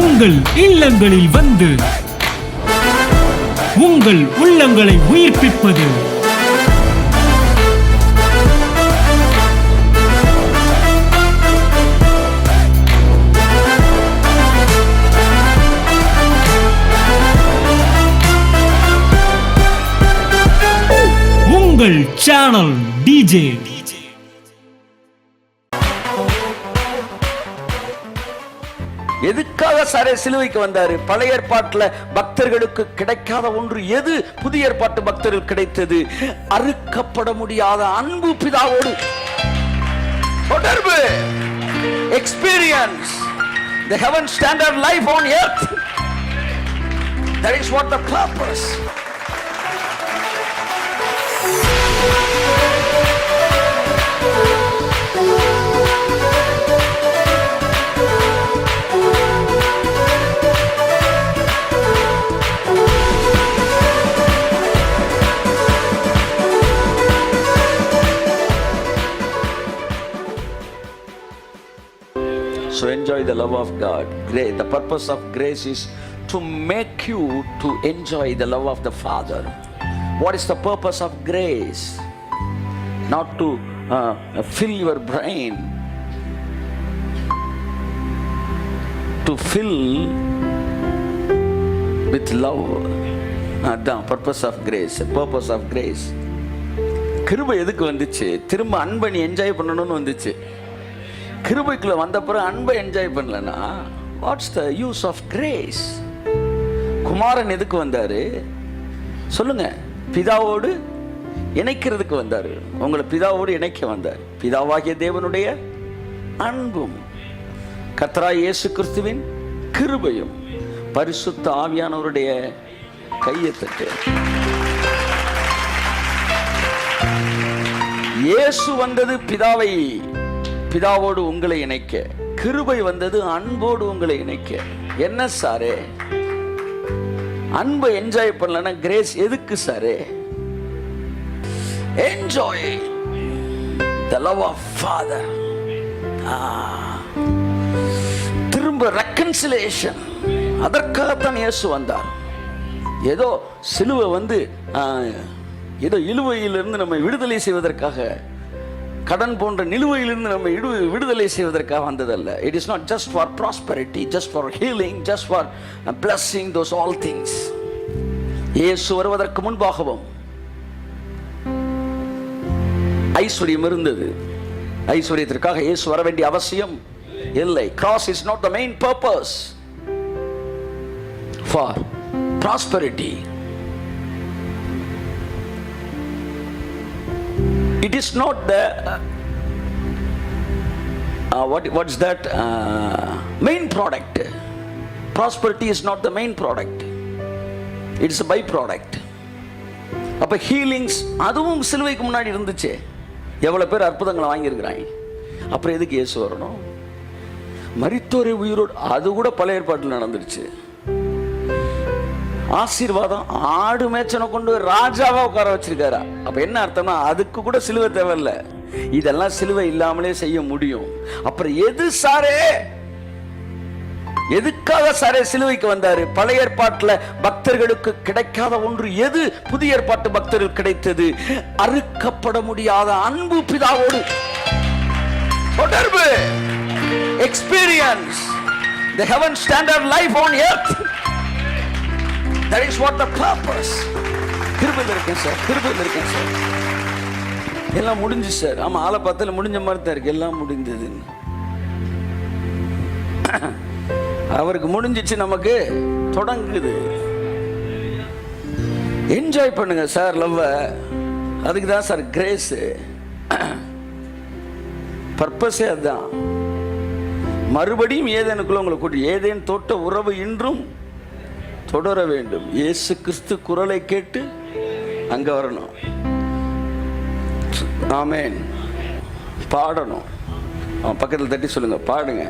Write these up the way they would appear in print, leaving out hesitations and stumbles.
உங்கள் இல்லங்களில் வந்து உங்கள் உள்ளங்களை உயிர்ப்பிப்பது உங்கள் சேனல் டிஜே. எதுக்காக சாரே சிலுவைக்கு வந்தாரு? பழைய ஏற்பாட்டுல பக்தர்களுக்கு கிடைக்காத ஒன்று எது புதிய ஏற்பாட்டு பக்தர்கள் கிடைத்தது? அறுக்கப்பட முடியாத அன்பு பிதாவோடு தொடர்பு, experience, the heaven standard life on earth. That is what the purpose. So enjoy the love of God. The purpose of grace is to make you to enjoy the love of the Father. What is the purpose of grace? Not to fill your brain, to fill with love. The purpose of grace. Purpose of grace. கிருபை எதுக்கு வந்துச்சு? திரும்ப அன்பை நீ enjoy பண்ணணும்னு வந்துச்சு. கிருபைக்குள்ள வந்த பிறகு அன்பை என்ஜாய் பண்ணலனா what's the use of grace? Kumaran எதுக்கு வந்தாரு சொல்லுங்க? பிதாவோடு இணைக்கிறதுக்கு வந்தாரு. உங்களை பிதாவோடு இணைக்க வந்தார். பிதாவாகிய தேவனுடைய அன்பும் கர்த்தராகிய இயேசு கிறிஸ்துவின் கிருபையும் பரிசுத்த ஆவியானவருடைய கையை தட்டு. இயேசு வந்தது பிதாவோடு உங்களை இணைக்க, கிருபை வந்தது அன்போடு உங்களை இணைக்க. என்ன சாரே அன்பை என்ஜாய் பண்ணலன்னா கிரேஸ் எதுக்கு சாரே? Enjoy the love of Father. திரும்ப ரெக்கன்சிலேஷன். அதற்காகத்தான் இயேசு வந்தார். ஏதோ சிலுவை வந்து ஏதோ இழுவையிலிருந்து நம்மை விடுதலை செய்வதற்காக, கடன் போன்ற நிலுவையிலிருந்து நம்ம விடுதலை செய்வதற்காக வந்ததல்ல. It is not just for prosperity, just for healing, just for blessing those all things. இயேசு வருவதற்கு முன்பாகவும் ஐஸ்வர்யம் இருந்தது. ஐஸ்வர்யத்திற்காக இயேசு வர வேண்டிய அவசியம் இல்லை. Cross is not the main purpose for prosperity. It is not the what's that main product. Prosperity is not the main product. It is a byproduct. அப்ப ஹீலிங்ஸ் அதுவும் சிலுவைக்கு முன்னாடி இருந்துச்சு. எவ்வளவு பேர் அற்புதங்களை வாங்கியிருக்கிறாங்க. அப்புறம் எதுக்கு இயேசு வரணும்? மரித்தோரை உயிரோடு, அது கூட பழைய ஏற்பாட்டில் நடந்துருச்சு. ஆசீர்வாதம் ஆடு மேய்ச்சனை கொண்டு ராஜாவா உட்கார வச்சிருக்காரா? அப்ப என்ன அர்த்தம்னா அதுக்கு கூட சிலுவை தேவையில்ல. இதெல்லாம் சிலுவை இல்லாமலே செய்ய முடியும். அப்புறம் எது சாரே? எதுக்காக சாரே சிலுவைக்கு வந்தாரு? பழைய ஏற்பாட்டுல பக்தர்களுக்கு கிடைக்காத ஒன்று எது புதிய ஏற்பாட்டு பக்தர்கள் கிடைத்தது? அறுக்கப்பட முடியாத அன்பு பிதாவோடு தொடர்பு, experience, the heaven standard life on earth. That is what the purpose. கிருபையில் இருக்கேன் சார், கிருபையில் இருக்கேன் சார். எல்லாம் முடிஞ்சு சார். ஆமா, ஆளை பார்த்தால முடிஞ்ச மாதிரி தான் இருக்கு. எல்லாம் முடிந்தது. அவருக்கு முடிஞ்சிச்சு, நமக்கு தொடங்குது. என்ஜாய் பண்ணுங்க சார் லவ். அதுக்கு தான் சார் கிரேஸ். பர்பஸே அதுதான். மறுபடியும் ஏதேனுக்குள்ள உங்களை கூட்டி, ஏதேன் தோட்ட உறவு இன்றும் தொடர வேண்டும். இயேசு கிறிஸ்து குரலை கேட்டு அங்க வரணும். ஆமென். பாடணும். பக்கத்தில் தட்டி சொல்லுங்க, பாடுங்க.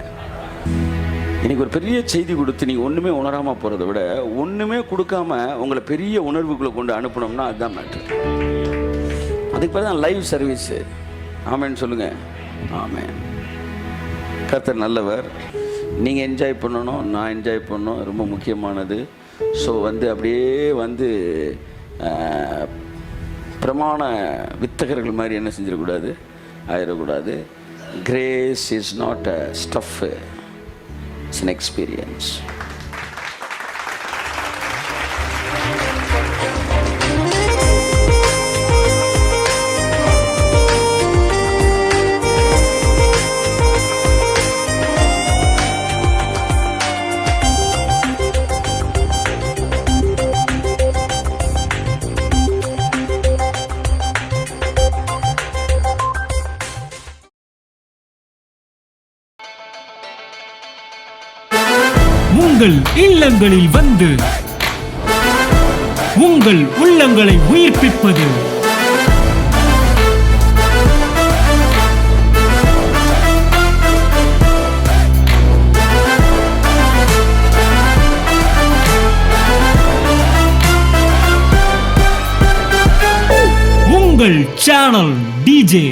இன்னைக்கு ஒரு பெரிய செய்தி கொடுத்து நீங்க ஒண்ணுமே உணராம போறதை விட ஒண்ணுமே கொடுக்காம உங்களை பெரிய உணர்வுக்குள்ள கொண்டு அனுப்பணும்னா அதுதான் மேட்டர். அதுக்கு பிறகு தான் லைவ் சர்வீஸ். ஆமென் சொல்லுங்க. ஆமென். கர்த்தர் நல்லவர். நீங்கள் என்ஜாய் பண்ணணும், நான் என்ஜாய் பண்ணணும், ரொம்ப முக்கியமானது. ஸோ அப்படியே பிரமாண வித்தகர்கள் மாதிரி என்ன செஞ்சிடக்கூடாது, ஆயிடக்கூடாது. Grace is not a stuff, it's an experience. உங்கள் இல்லங்களில் வந்து உங்கள் உள்ளங்களை உயிர்ப்பிப்பது உங்கள் சேனல் டிஜே.